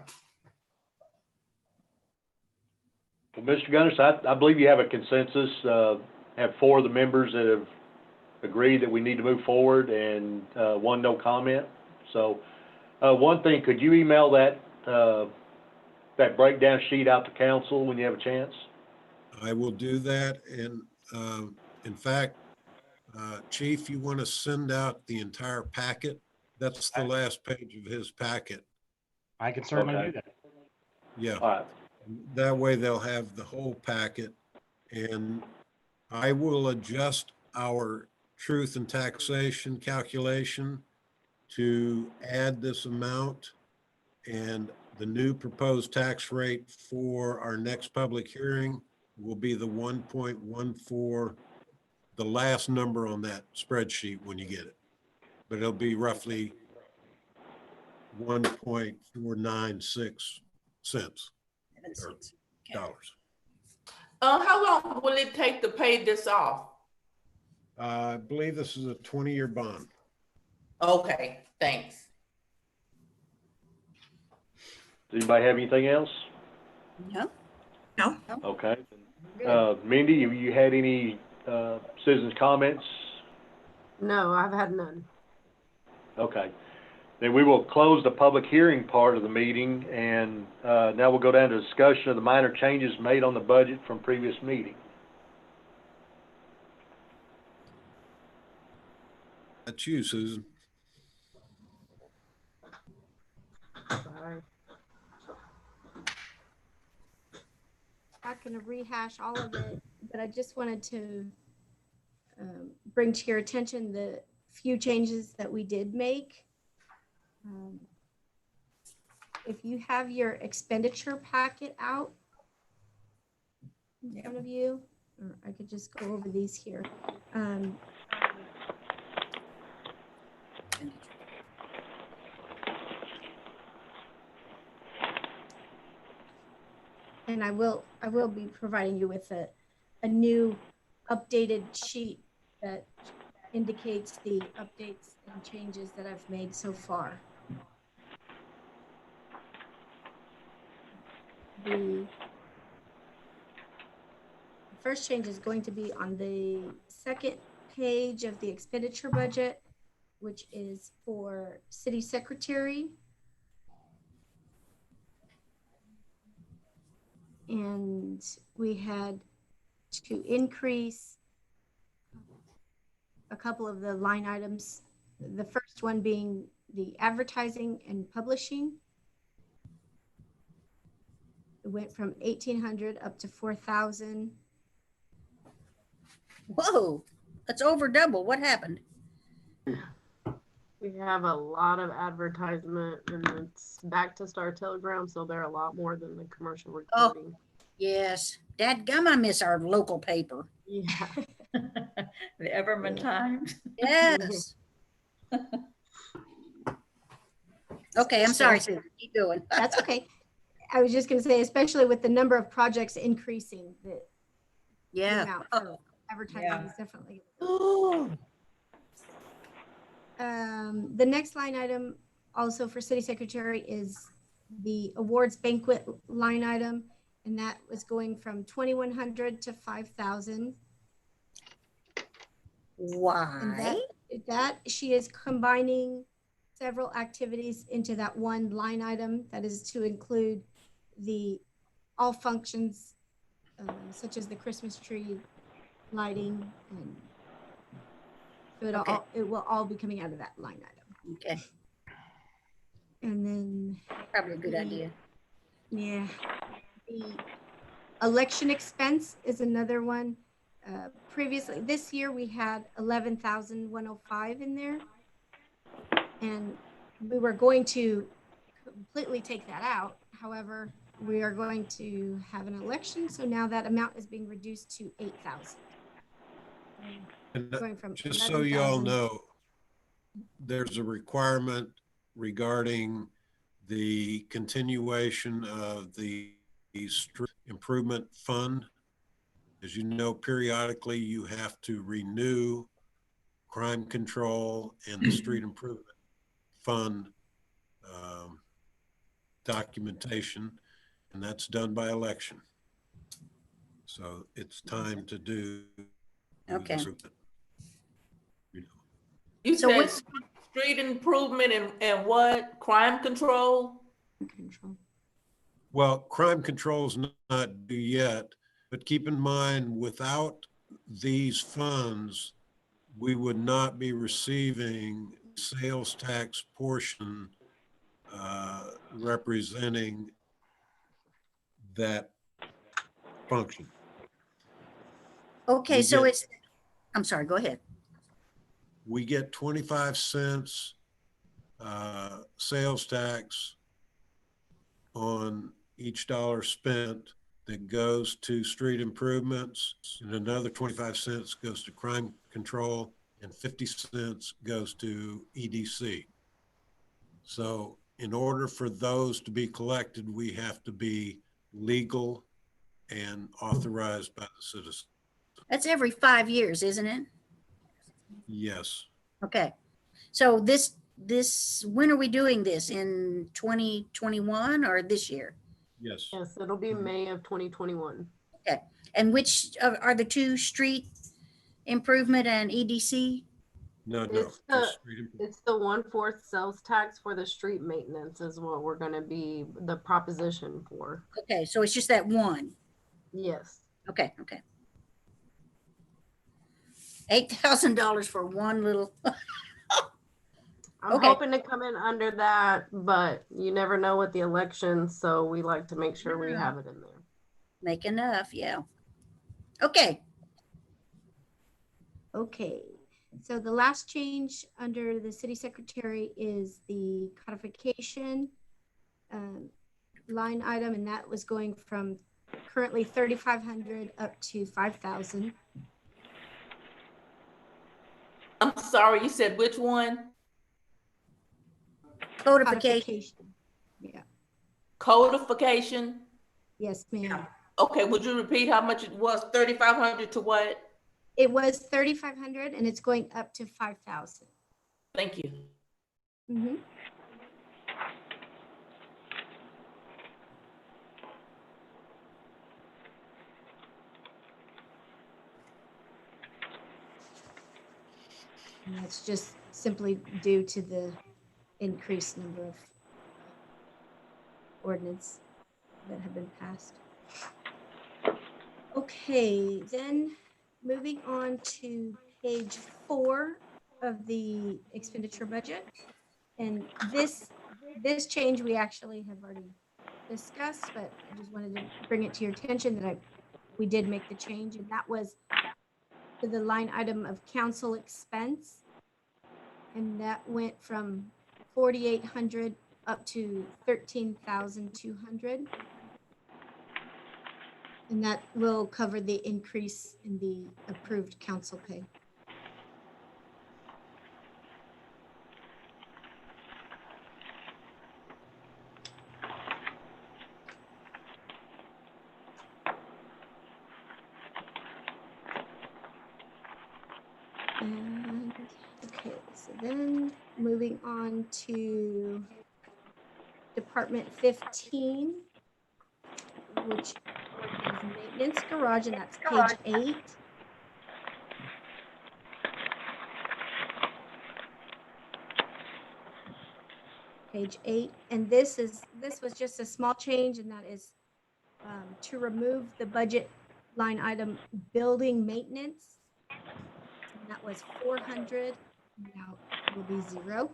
Well, Mr. Gunderson, I believe you have a consensus, have 4 of the members that have agreed that we need to move forward and 1 no comment. So one thing, could you email that breakdown sheet out to council when you have a chance? I will do that. And in fact, Chief, you want to send out the entire packet? That's the last page of his packet. I can certainly Okay. do that. Yeah. All right. That way they'll have the whole packet, and I will adjust our truth and taxation calculation to add this amount, and the new proposed tax rate for our next public hearing will be the 1.14, the last number on that spreadsheet when you get it. But it'll be roughly 1.496 cents. Dollars. How long will it take to pay this off? I believe this is a 20-year bond. Okay, thanks. Does anybody have anything else? No? No? Okay. Good. Mindy, you had any citizens' comments? No, I've had none. Okay. Then we will close the public hearing part of the meeting, and now we'll go down to discussion of the minor changes made on the budget from previous meeting. That's you, Susan. Sorry. Not going to rehash all of it, but I just wanted to bring to your attention the few changes that we did make. If you have your expenditure packet out in front of you, or I could just go over these here. and I will be providing you with a new updated sheet that indicates the updates and changes that I've made so far. The first change is going to be on the second page of the expenditure budget, which is for city secretary. And we had to increase a couple of the line items. The first one being the advertising and publishing. It went from 1,800 up to 4,000. Whoa, that's over double. What happened? We have a lot of advertisement and it's back to Star Telegram, so they're a lot more than the commercial recording. Yes. Dadgum, I miss our local paper. Yeah. The Everman Times. Yes. Okay, I'm sorry, Susan. Keep going. That's okay. I was just going to say, especially with the number of projects increasing, the Yeah. amount for advertising Yeah. is definitely. Oh. The next line item also for city secretary is the awards banquet line item, and that was going from 2,100 to 5,000. Why? And that she is combining several activities into that one line item. That is to include all functions, such as the Christmas tree lighting, and so it will all be coming out of that line item. Okay, And then, probably a good idea. yeah, the election expense is another one. Previously, this year we had 11,105 in there, and we were going to completely take that out. However, we are going to have an election, so now that amount is being reduced to 8,000. And Going from just so you all 11,000. know, there's a requirement regarding the continuation of the street improvement fund. As you know, periodically you have to renew crime control and the street improvement fund documentation, and that's done by election. So it's time to do. Okay. You know. You So said what's- street improvement and what? Crime control? Control. Well, crime control's not due yet, but keep in mind, without these funds, we would not be receiving sales tax portion representing that function. Okay, We so get- I'm sorry, go ahead. We get 25 cents sales tax on each dollar spent that goes to street improvements, and another 25 cents goes to crime control, and 50 cents goes to EDC. So in order for those to be collected, we have to be legal and authorized by the citizen. That's every 5 years, isn't it? Yes. Okay. So when are we doing this? In 2021 or this year? Yes. Yes, it'll be May of 2021. Okay. And which are the two, street improvement and EDC? No, It's just street improvement. It's the 1/4 sales tax for the street maintenance is what we're gonna be the proposition for. Okay, so it's just that one. Yes. Okay. $8,000 for one little. I'm Okay. hoping to come in under that, but you never know with the election, so we like to make sure we have it in there. Make enough, yeah. Okay. Okay, so the last change under the city secretary is the codification line item, and that was going from currently 3,500 up to 5,000. I'm sorry, you said which one? Codification. Yeah. Codification? Yes, ma'am. Okay, would you repeat how much it was? 3,500 to what? It was 3,500 and it's going up to 5,000. Thank you. Mm-hmm. And that's just simply due to the increased number of ordinance that have been passed. Okay, then moving on to page 4 of the expenditure budget. And this change we actually have already discussed, but I just wanted to bring it to your attention that we did make the change, and that was to the line item of council expense. And that went from 4,800 up to 13,200. And that will cover the increase in the approved council pay. And okay, so then moving on to Department 15, which is maintenance garage, and that's page 8. Page 8, and this was just a small change, and that is to remove the budget line item building maintenance. And that was 400. Now it will be 0.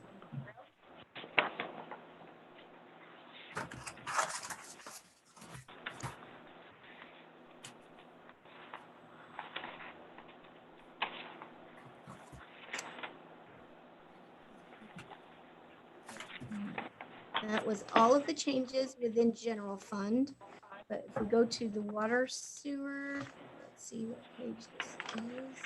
That was all of the changes within general fund. But if we go to the water sewer, let's see what page this is.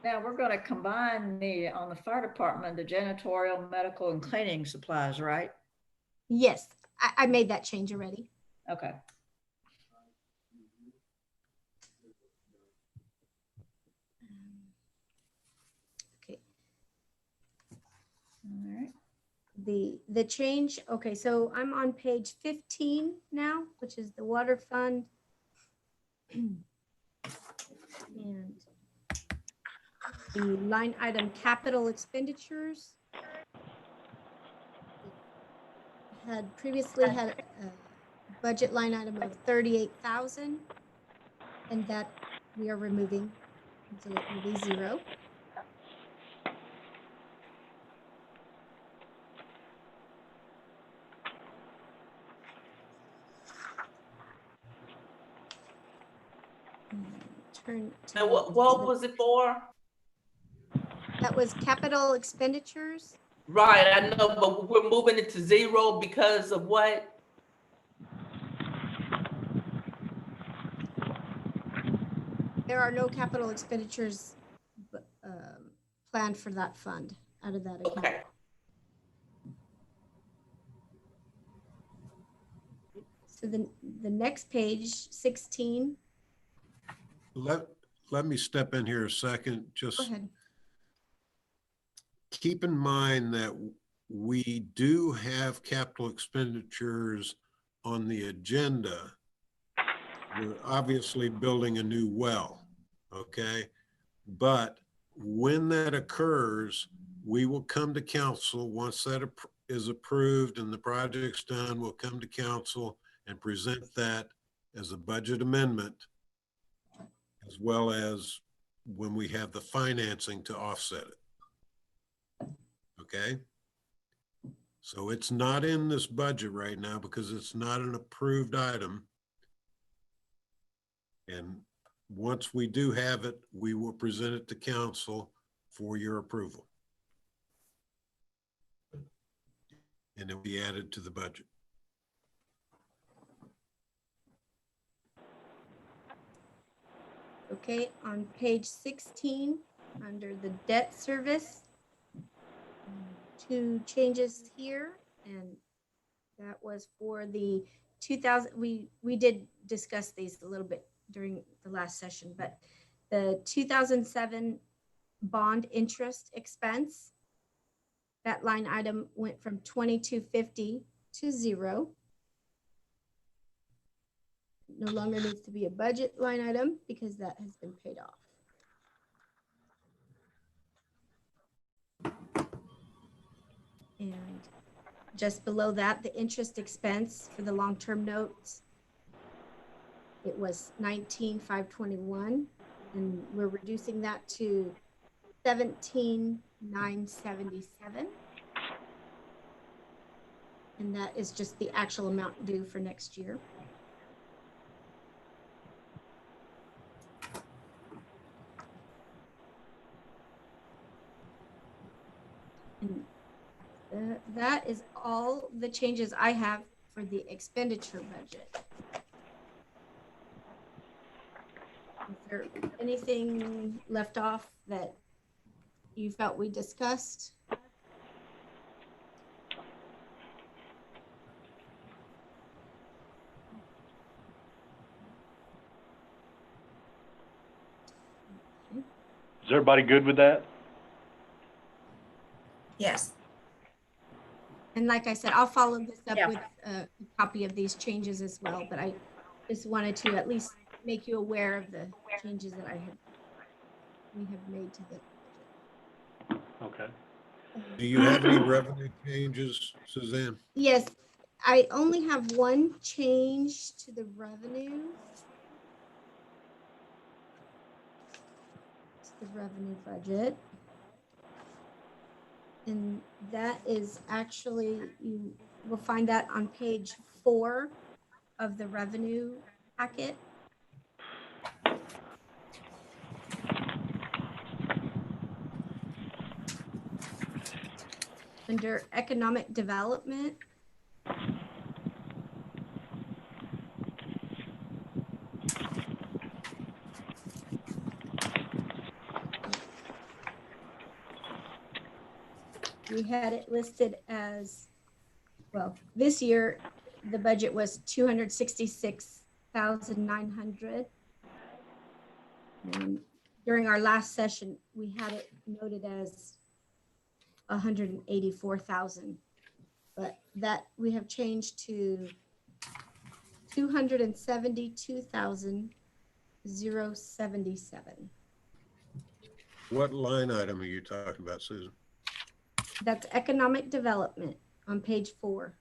Now, we're going to combine on the fire department, the janitorial, medical, and cleaning supplies, right? Yes, I made that change already. Okay. Okay. All right. The change, okay, so I'm on page 15 now, which is the water fund. And the line item capital expenditures had previously had a budget line item of 38,000, and that we are removing, so it will be 0. Turn to And what was it for? that was capital expenditures. Right, I know, but we're moving it to 0 because of what? There are no capital expenditures planned for that fund out of that account. Okay. So the next page, 16. Let me step in here a second. Just Go ahead. keep in mind that we do have capital expenditures on the agenda. We're obviously building a new well, okay? But when that occurs, we will come to council. Once that is approved and the project's done, we'll come to council and present that as a budget amendment, as well as when we have the financing to offset it. Okay? So it's not in this budget right now because it's not an approved item. And once we do have it, we will present it to council for your approval. And it will be added to the budget. Okay, on page 16, under the debt service, two changes here, and that was for the 2000. We did discuss these a little bit during the last session, but the 2007 bond interest expense, that line item went from 2250 to 0. No longer needs to be a budget line item because that has been paid off. And just below that, the interest expense for the long-term notes, it was 19,521, and we're reducing that to 17,977. And that is just the actual amount due for next year. And that is all the changes I have for the expenditure budget. Is there anything left off that you felt we discussed? Is everybody good with that? Yes. And like I said, I'll follow this up Yeah. with a copy of these changes as well, but I just wanted to at least make you aware of the changes that we have made to the budget. Okay. Do you have any revenue changes, Suzanne? Yes, I only have one change to the revenue. It's the revenue budget. And that is actually, you will find that on page 4 of the revenue packet. Under economic development. We had it listed as, well, this year, the budget was 266,900. And during our last session, we had it noted as 184,000, but that we have changed to 272,077. What line item are you talking about, Susan? That's economic development on page 4.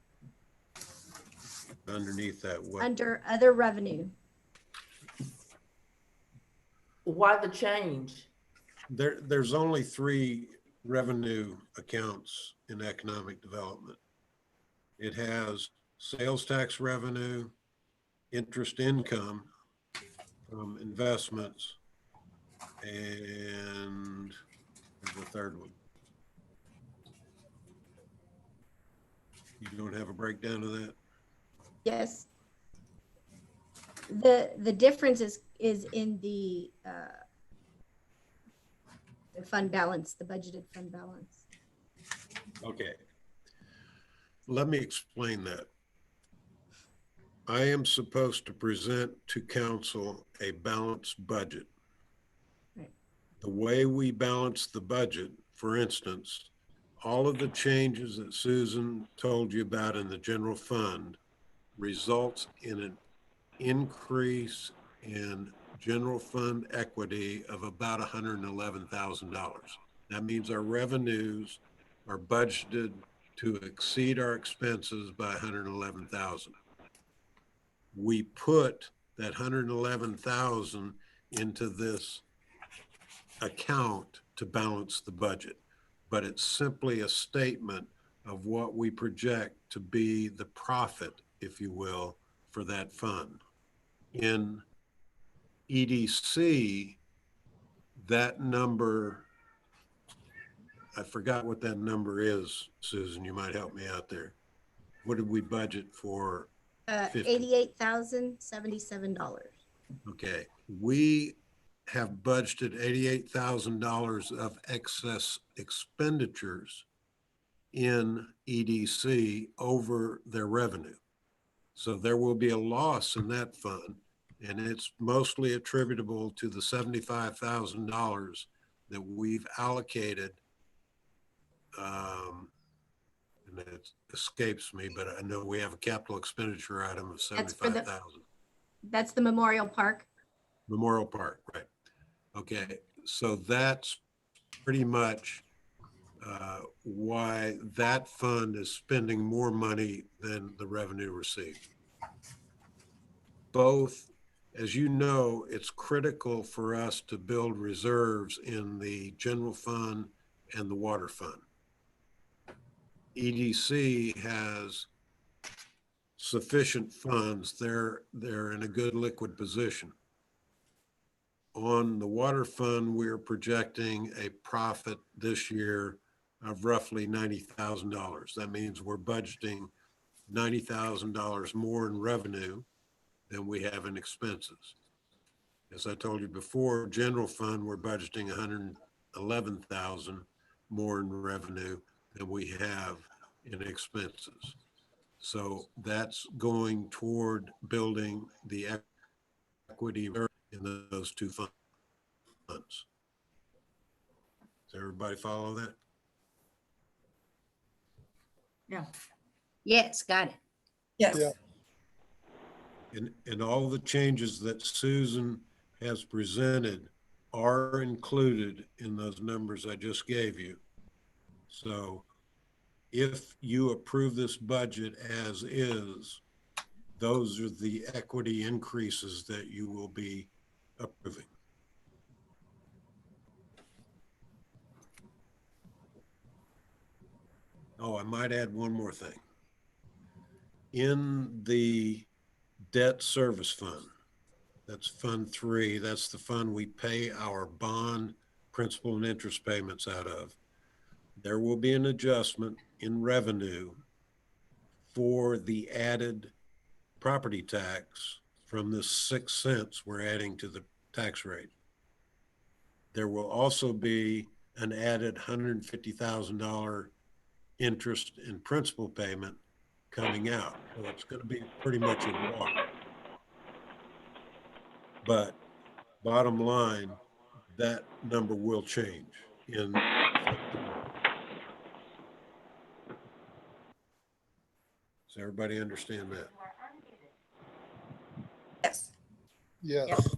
Underneath that, what? Under other revenue. Why the change? There's only 3 revenue accounts in economic development. It has sales tax revenue, interest income from investments, and there's the third one. You don't have a breakdown of that? Yes. The difference is in the fund balance, the budgeted fund balance. Okay. Let me explain that. I am supposed to present to council a balanced budget. Right. The way we balance the budget, for instance, all of the changes that Susan told you about in the general fund results in an increase in general fund equity of about $111,000. That means our revenues are budgeted to exceed our expenses by 111,000. We put that 111,000 into this account to balance the budget, but it's simply a statement of what we project to be the profit, if you will, for that fund. In EDC, that number, I forgot what that number is, Susan, you might help me out there. What did we budget for? $88,077. Okay, we have budgeted $88,000 of excess expenditures in EDC over their revenue. So there will be a loss in that fund, and it's mostly attributable to the $75,000 that we've allocated. And it escapes me, but I know we have a capital expenditure item of That's for the- 75,000. That's the Memorial Park. Memorial Park, right? Okay, so that's pretty much why that fund is spending more money than the revenue received. Both, as you know, it's critical for us to build reserves in the general fund and the water fund. EDC has sufficient funds. They're in a good liquid position. On the water fund, we're projecting a profit this year of roughly $90,000. That means we're budgeting $90,000 more in revenue than we have in expenses. As I told you before, general fund, we're budgeting $111,000 more in revenue than we have in expenses. So that's going toward building the equity in those two funds. Does everybody follow that? Yeah. Yes, got it. Yes. Yeah. And all the changes that Susan has presented are included in those numbers I just gave you. So if you approve this budget as is, those are the equity increases that you will be approving. Oh, I might add one more thing. In the debt service fund, that's Fund 3, that's the fund we pay our bond principal and interest payments out of. There will be an adjustment in revenue for the added property tax from the 6 cents we're adding to the tax rate. There will also be an added $150,000 interest and principal payment coming out. So it's going to be pretty much a wash. But bottom line, that number will change in September. Does everybody understand that? Yes. Yes.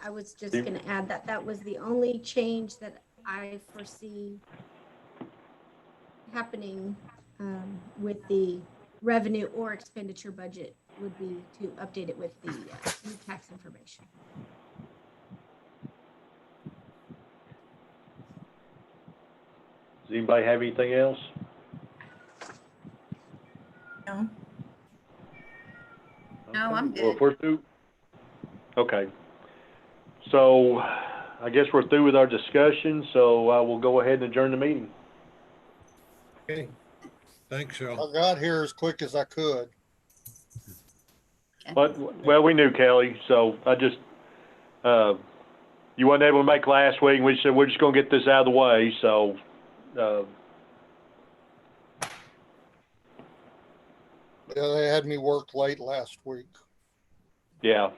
I was just going to add that that was the only change that I foresee happening with the revenue or expenditure budget would be to update it with the new tax information. Does anybody have anything else? No. No, I'm Well, if good. we're through, okay. So I guess we're through with our discussion, so I will go ahead and adjourn the meeting. Okay. Thanks, I y'all. got here as quick as I could. But, well, we knew Kelly, so I just, you wasn't able to make last week, and we said, we're just gonna get this out of the way, so, Yeah, they had me work late last week. yeah.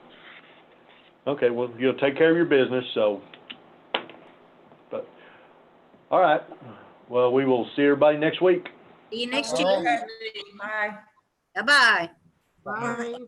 Okay, well, you'll take care of your business, so, but, all right. Well, we will see everybody next week. See you next All year. right. Bye. Bye-bye. Bye.